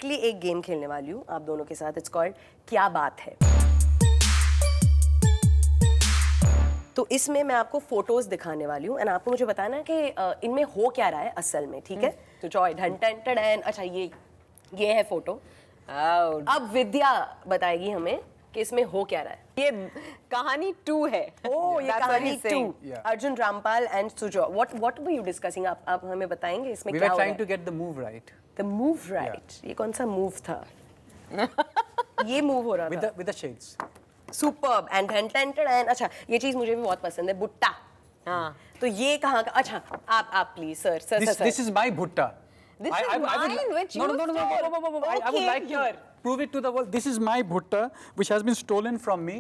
Quickly एक game खेलने वाली हूँ आप दोनों के साथ. इट्स कॉल्ड क्या बात है. तो इसमें मैं आपको फोटोज दिखाने वाली हूँ एंड आपको मुझे बताना है कि इनमें हो क्या रहा है असल में. ठीक है. तो जॉय ढन टन टन. अच्छा ये है फोटो. अब विद्या बताएगी हमें कि इसमें हो क्या रहा है. ये कहानी 2 है. ओह ये कहानी 2. Yeah. Arjun Rampal and Sujoy. What were you discussing? आप हमें बताएंगे इसमें We क्या were हो रहा trying है. to get the move right. The move right. ये कौन सा मूव था? ये मूव हो रहा था. With the shades. Superb and and अच्छा ये चीज मुझे भी बहुत पसंद है. भुट्टा. हाँ. तो ये कहाँ का. अच्छा आप please sir. This is my bhutta. This is mine, which you No. I would Okay, like to prove it to the world. This is my bhutta, which has been stolen from me,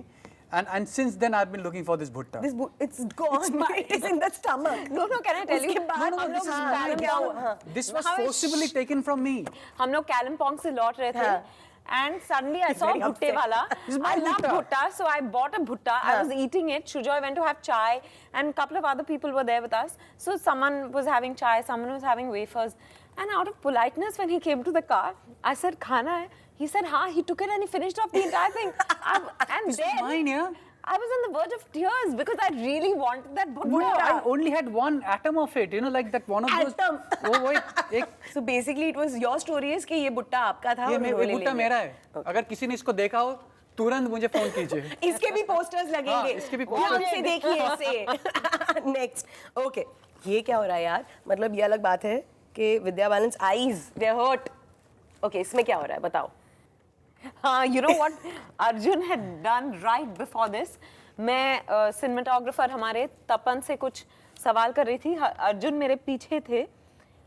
and since then I've been looking for this bhutta. It's gone. It is in the stomach. No, can I tell you? उसके बाद हम लोग क्या हुआ? This was forcibly taken from me. हम लोग Kalimpong से लौट रहे थे. हाँ. And suddenly I saw very bhutte upset. wala. This is my I love bhutta. bhutta, so I bought a bhutta. I was eating it. Shujoy went to have chai, and a couple of other people were there with us. So someone was having chai, someone was having wafers. And out of politeness, when he came to the car, I said, "Khana hai?" He said, "Haan." He took it and he finished off the entire thing. And This then is mine, yeah. I was on the verge of tears because I really wanted that bhutta. No, I only had one atom of it. You know, like that one of those. Atom. Oh wait, एक. So basically it was your story is कि ये भुट्टा आपका था. ये और उन्होंने ले भुट्टा लिया. मेरा है. अगर किसी ने इसको देखा हो, तुरंत मुझे फोन कीजिए. इसके भी पोस्टर्स लगेंगे. इसके भी ध्यान posters. से देखिए इसे. नेक्स्ट. ओके. ये क्या हो रहा है यार. मतलब ये अलग बात है कि विद्या बालन's eyes they hurt. ओके इसमें क्या हो रहा है बताओ. You know what Arjun had done right before this? मैं cinematographer हमारे तपन से कुछ सवाल कर रही थी. अर्जुन मेरे पीछे थे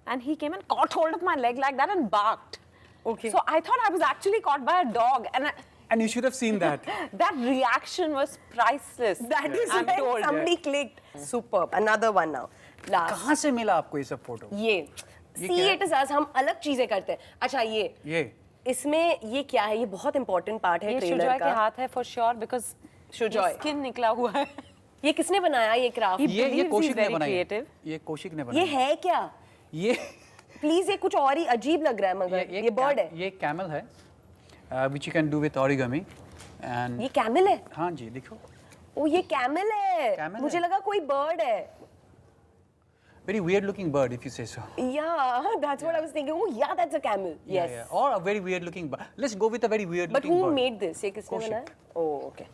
and he came and caught hold of my leg like that and barked. Okay. So I thought I was actually caught by a dog And you should have seen that. that reaction was priceless. That is I'm when told. somebody clicked. Superb. Another one now. Last. कहाँ से मिला आपको ये सब photo? ये ये See क्या है? it is us. हम अलग चीजें करते हैं. अच्छा ये इसमें ये क्या है. ये बहुत इंपॉर्टेंट पार्ट है ये ट्रेलर शुजॉय के का. हाथ है for sure because शुजॉय. स्किन निकला हुआ है. ये किसने बनाया ये क्राफ्ट. ये believes कौशिक he's ने very बनाई है. creative. ये कौशिक ने ये बनाई है. है क्या. ये प्लीज ये कुछ और ही अजीब लग रहा है मगर ये बर्ड है. ये कैमल है, which you can do with origami. And ये कैमल है. हाँ जी देखो. ओ ये कैमल है. Camel मुझे है. लगा कोई बर्ड है. Very weird looking bird if you say so. Yeah, that's what I was thinking. Oh yeah, that's a camel. Yes. Yeah. Or a very weird looking bird. Let's go with a very weird But looking bird. who made this? ये किसने कौशिक. बनाया? Oh, okay.